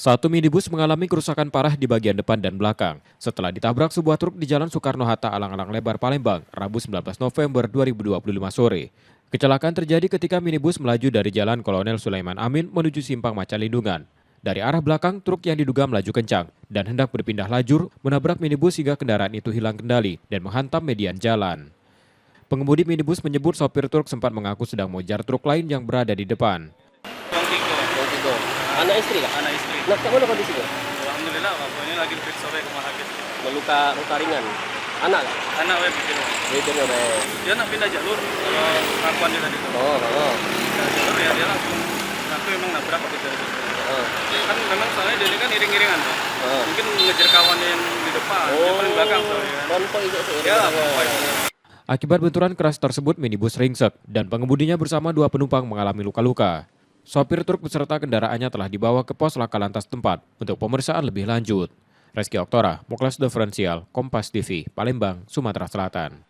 Satu minibus mengalami kerusakan parah di bagian depan dan belakang setelah ditabrak sebuah truk di Jalan Soekarno-Hatta Alang-Alang Lebar, Palembang, Rabu 19 November 2025 sore. Kecelakaan terjadi ketika minibus melaju dari Jalan Kolonel Sulaiman Amin menuju Simpang Macan Lindungan. Dari arah belakang, truk yang diduga melaju kencang dan hendak berpindah lajur menabrak minibus hingga kendaraan itu hilang kendali dan menghantam median jalan. Pengemudi minibus menyebut sopir truk sempat mengaku sedang mengejar truk lain yang berada di depan. Bang Tigo. Anak istri kak? Anak istri. Nah, kat mana kondisinya? Alhamdulillah, Bapak ini lagi diperiksa oleh rumah sakit. Luka ringan. Anak kak? Anak web bikin. Bibirnya baik. Dia nak pindah jalur kalau pengakuan dia tadi. Oh. Pindah jalur ya dia langsung ngaku memang nabrak gitu. Oh. Kan memang soalnya dia ini kan iring-iringan tuh. Oh. Mungkin ngejar kawannya yang di depan, dia paling belakang soalnya kan. Konvoy itu seiring. Ya, konvoy. Akibat benturan keras tersebut, minibus ringsek dan pengemudinya bersama dua penumpang mengalami luka-luka. Sopir truk beserta kendaraannya telah dibawa ke pos laka lantas tempat untuk pemeriksaan lebih lanjut. Reski Oktora, Muklas Diferensial, Kompas TV, Palembang, Sumatera Selatan.